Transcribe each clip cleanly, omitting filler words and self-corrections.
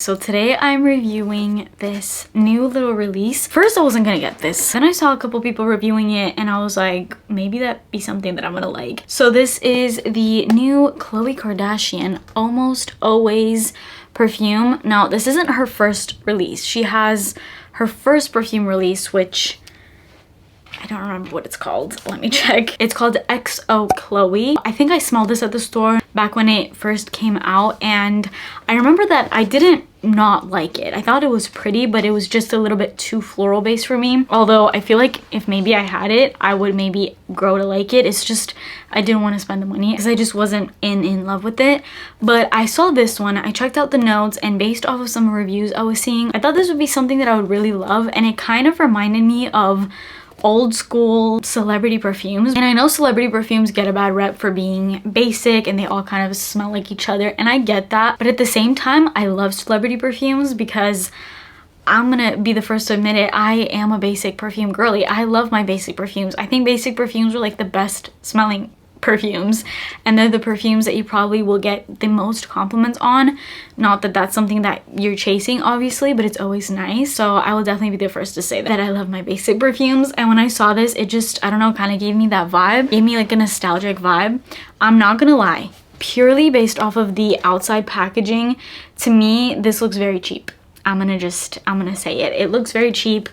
So today I'm reviewing this new little release. First I wasn't gonna get this. Then I saw a couple people reviewing it and I was like, maybe that'd be something that I'm gonna like. So this is the new Khloé Kardashian Almost Always perfume. Now this isn't her first release. She has her first perfume release, which I don't remember what it's called. Let me check. It's called XO Khloé. I think I smelled this at the store back when it first came out, and I remember that I didn't not like it. I thought it was pretty, but it was just a little bit too floral based for me. Although I feel like if maybe I had it, I would maybe grow to like it. It's just I didn't want to spend the money because I just wasn't in love with it. But I saw this one, I checked out the notes, and based off of some reviews I was seeing, I thought this would be something that I would really love, and it kind of reminded me of old school celebrity perfumes. And I know celebrity perfumes get a bad rep for being basic and they all kind of smell like each other, and I get that, but at the same time I love celebrity perfumes because I'm gonna be the first to admit it, I am a basic perfume girly. I love my basic perfumes. I think basic perfumes are like the best smelling perfumes, and they're the perfumes that you probably will get the most compliments on. Not that that's something that you're chasing obviously, but it's always nice. So I will definitely be the first to say that I love my basic perfumes. And when I saw this, it just, I don't know, kind of gave me that vibe, gave me like a nostalgic vibe. I'm not gonna lie, purely based off of the outside packaging, to me this looks very cheap. I'm gonna say it looks very cheap.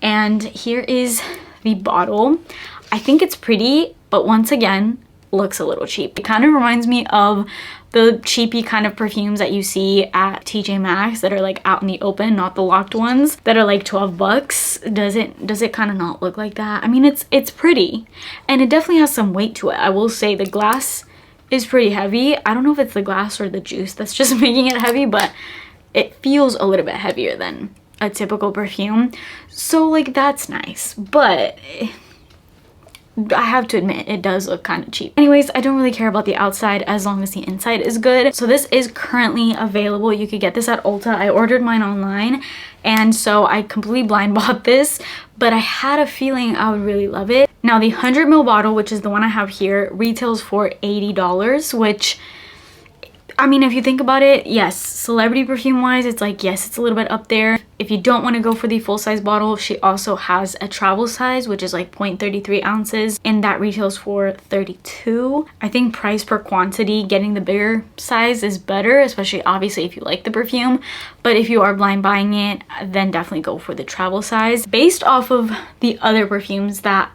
And here is the bottle. I think it's pretty, but once again looks a little cheap. It kind of reminds me of the cheapy kind of perfumes that you see at TJ Maxx that are like out in the open, not the locked ones that are like 12 bucks. Does it kind of not look like that? I mean, it's pretty and it definitely has some weight to it. I will say the glass is pretty heavy. I don't know if it's the glass or the juice that's just making it heavy, but it feels a little bit heavier than a typical perfume. So like that's nice, but I have to admit it does look kind of cheap. Anyways, I don't really care about the outside as long as the inside is good. So this is currently available. You could get this at Ulta. I ordered mine online, and so I completely blind bought this, but I had a feeling I would really love it. Now the 100 ml bottle, which is the one I have here, retails for $80, which, I mean, if you think about it, yes, celebrity perfume wise, it's like, yes, it's a little bit up there. If you don't want to go for the full size bottle, she also has a travel size, which is like 0.33 ounces, and that retails for $32. I think price per quantity, getting the bigger size is better, especially obviously if you like the perfume. But if you are blind buying it, then definitely go for the travel size. Based off of the other perfumes that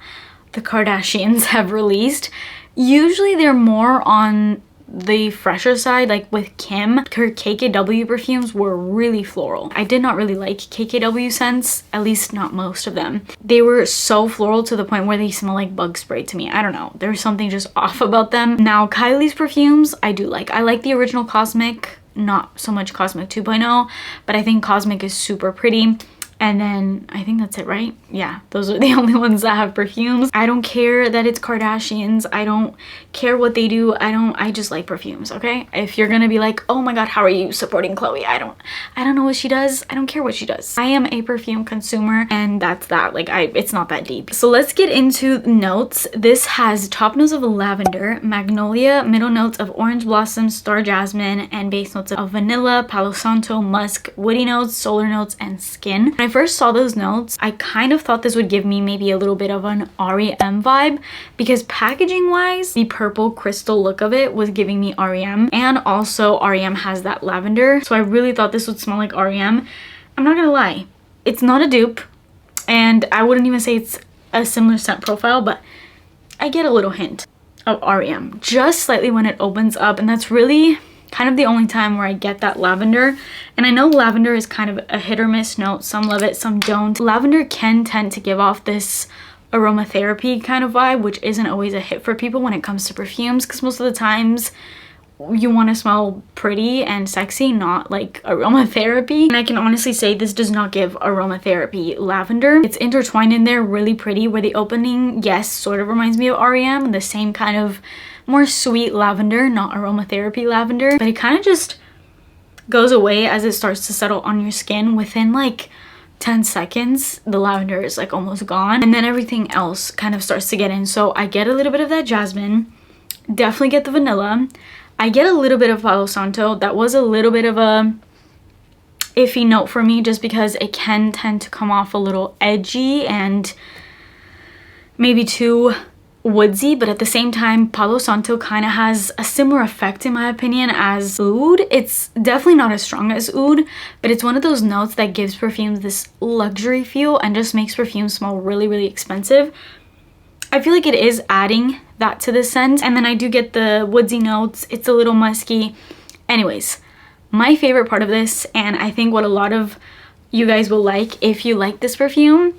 the Kardashians have released, usually they're more on the fresher side. Like with Kim, her KKW perfumes were really floral. I did not really like KKW scents, at least not most of them. They were so floral to the point where they smell like bug spray to me. I don't know, there's something just off about them. Now Kylie's perfumes I do like. I like the original Cosmic, not so much Cosmic 2.0, but I think Cosmic is super pretty. And then I think that's it, right? Yeah, those are the only ones that have perfumes. I don't care that it's Kardashians. I don't care what they do. I just like perfumes, okay? If you're gonna be like, oh my god, how are you supporting Khloé? I don't know what she does. I don't care what she does. I am a perfume consumer, and that's that. Like, it's not that deep. So let's get into notes. This has top notes of lavender, magnolia, middle notes of orange blossom, star jasmine, and base notes of vanilla, palo santo, musk, woody notes, solar notes, and skin. When I first saw those notes, I kind of thought this would give me maybe a little bit of an REM vibe, because packaging wise, the purple crystal look of it was giving me REM, and also REM has that lavender. So I really thought this would smell like REM. I'm not gonna lie, it's not a dupe, and I wouldn't even say it's a similar scent profile, but I get a little hint of REM just slightly when it opens up, and that's really kind of the only time where I get that lavender. And I know lavender is kind of a hit or miss note. Some love it, some don't. Lavender can tend to give off this aromatherapy kind of vibe, which isn't always a hit for people when it comes to perfumes, because most of the times you want to smell pretty and sexy, not like aromatherapy. And I can honestly say this does not give aromatherapy lavender. It's intertwined in there really pretty, where the opening, yes, sort of reminds me of REM, the same kind of more sweet lavender, not aromatherapy lavender, but it kind of just goes away as it starts to settle on your skin. Within like 10 seconds, the lavender is like almost gone, and then everything else kind of starts to get in. So I get a little bit of that jasmine, definitely get the vanilla. I get a little bit of Palo Santo. That was a little bit of a iffy note for me just because it can tend to come off a little edgy and maybe too woodsy, but at the same time Palo Santo kind of has a similar effect in my opinion as oud. It's definitely not as strong as oud, but it's one of those notes that gives perfumes this luxury feel and just makes perfume smell really, really expensive. I feel like it is adding that to the scent, and then I do get the woodsy notes. It's a little musky. Anyways, my favorite part of this, and I think what a lot of you guys will like if you like this perfume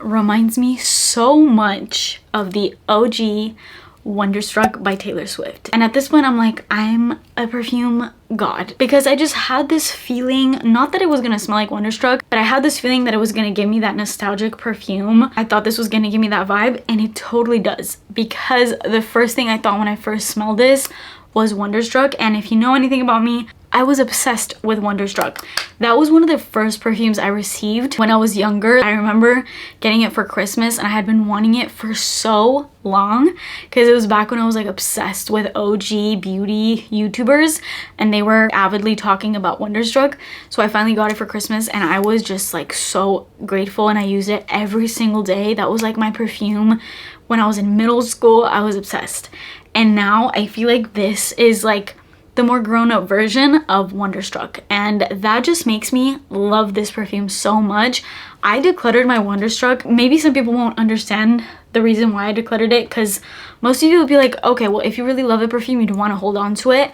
reminds me so much of the OG Wonderstruck by Taylor Swift. And at this point I'm like, I'm a perfume god, because I just had this feeling, not that it was gonna smell like Wonderstruck, but I had this feeling that it was gonna give me that nostalgic perfume. I thought this was gonna give me that vibe, and it totally does, because the first thing I thought when I first smelled this was Wonderstruck. And if you know anything about me, I was obsessed with Wonderstruck. That was one of the first perfumes I received when I was younger. I remember getting it for Christmas, and I had been wanting it for so long because it was back when I was like obsessed with OG beauty YouTubers, and they were avidly talking about Wonderstruck. So I finally got it for Christmas, and I was just like so grateful, and I used it every single day. That was like my perfume when I was in middle school. I was obsessed. And now I feel like this is like the more grown-up version of Wonderstruck, and that just makes me love this perfume so much. I decluttered my Wonderstruck. Maybe some people won't understand the reason why I decluttered it, because most of you will be like, okay, well, if you really love a perfume, you'd want to hold on to it.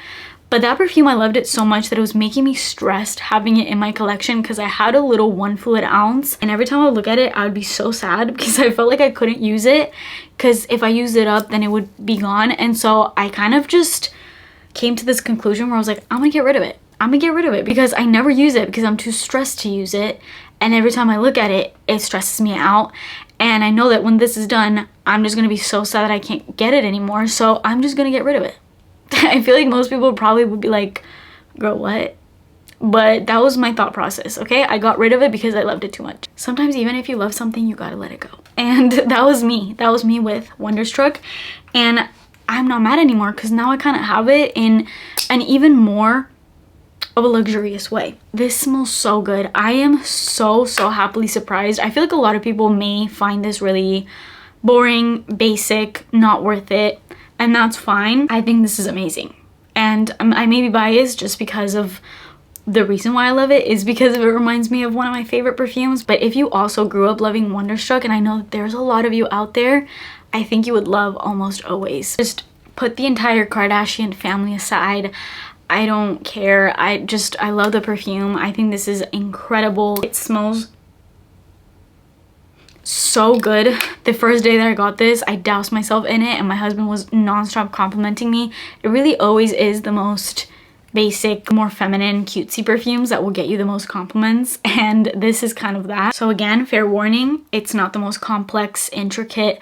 But that perfume, I loved it so much that it was making me stressed having it in my collection, because I had a little 1 fluid ounce, and every time I would look at it, I would be so sad because I felt like I couldn't use it, because if I used it up, then it would be gone. And so I kind of just came to this conclusion where I was like, I'm gonna get rid of it. I'm gonna get rid of it because I never use it because I'm too stressed to use it. And every time I look at it, it stresses me out. And I know that when this is done, I'm just gonna be so sad that I can't get it anymore. So I'm just gonna get rid of it. I feel like most people probably would be like, girl, what? But that was my thought process, okay? I got rid of it because I loved it too much. Sometimes even if you love something, you gotta let it go. And that was me. That was me with Wonderstruck. And I'm not mad anymore because now I kind of have it in an even more of a luxurious way. This smells so good. I am so happily surprised. I feel like a lot of people may find this really boring, basic, not worth it, and that's fine. I think this is amazing. And I may be biased just because of the reason why I love it is because it reminds me of one of my favorite perfumes. But if you also grew up loving Wonderstruck, and I know that there's a lot of you out there, I think you would love Almost Always. Just put the entire Kardashian family aside. I don't care. I love the perfume. I think this is incredible. It smells so good. The first day that I got this, I doused myself in it, and my husband was non-stop complimenting me. It really always is the most basic, more feminine, cutesy perfumes that will get you the most compliments, and this is kind of that. So again, fair warning, it's not the most complex, intricate,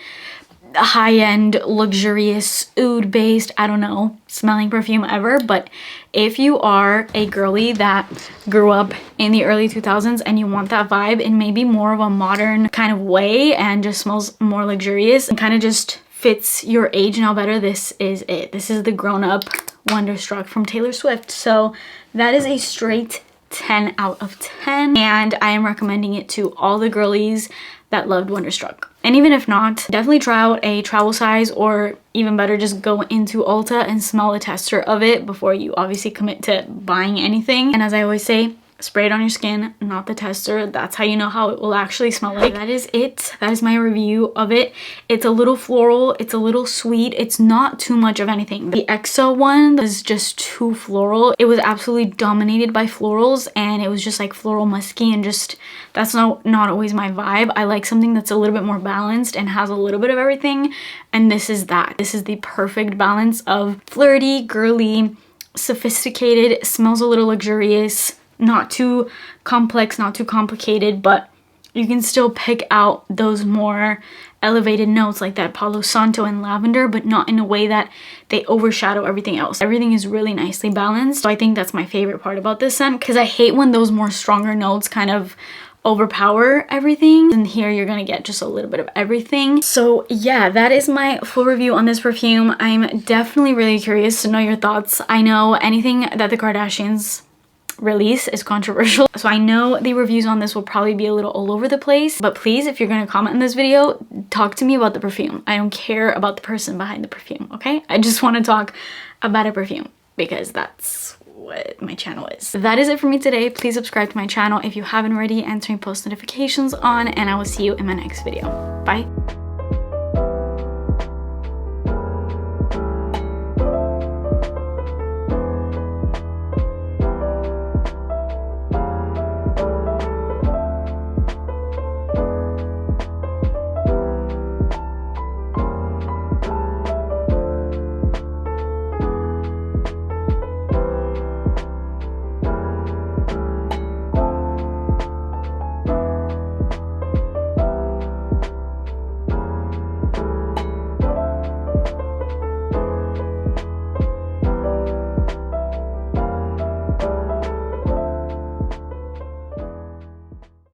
high-end, luxurious, oud-based, I don't know, smelling perfume ever. But if you are a girly that grew up in the early 2000s and you want that vibe in maybe more of a modern kind of way and just smells more luxurious and kind of just fits your age now better, this is it. This is the grown-up Wonderstruck from Taylor Swift. So that is a straight 10 out of 10, and I am recommending it to all the girlies that loved Wonderstruck. And even if not, definitely try out a travel size, or even better, just go into Ulta and smell a tester of it before you obviously commit to buying anything. And as I always say, spray it on your skin, not the tester. That's how you know how it will actually smell like. That is it. That is my review of it. It's a little floral. It's a little sweet. It's not too much of anything. The EXO one is just too floral. It was absolutely dominated by florals, and it was just like floral musky, and just that's not always my vibe. I like something that's a little bit more balanced and has a little bit of everything, and this is that. This is the perfect balance of flirty, girly, sophisticated, smells a little luxurious, not too complex, not too complicated, but you can still pick out those more elevated notes like that Palo Santo and lavender, but not in a way that they overshadow everything else. Everything is really nicely balanced. So I think that's my favorite part about this scent, because I hate when those more stronger notes kind of overpower everything, and here you're gonna get just a little bit of everything. So yeah, that is my full review on this perfume. I'm definitely really curious to know your thoughts. I know anything that the Kardashians release is controversial. So I know the reviews on this will probably be a little all over the place, but please, if you're gonna comment in this video, talk to me about the perfume. I don't care about the person behind the perfume, okay? I just want to talk about a perfume because that's what my channel is. That is it for me today. Please subscribe to my channel if you haven't already and turn post notifications on, and I will see you in my next video. Bye.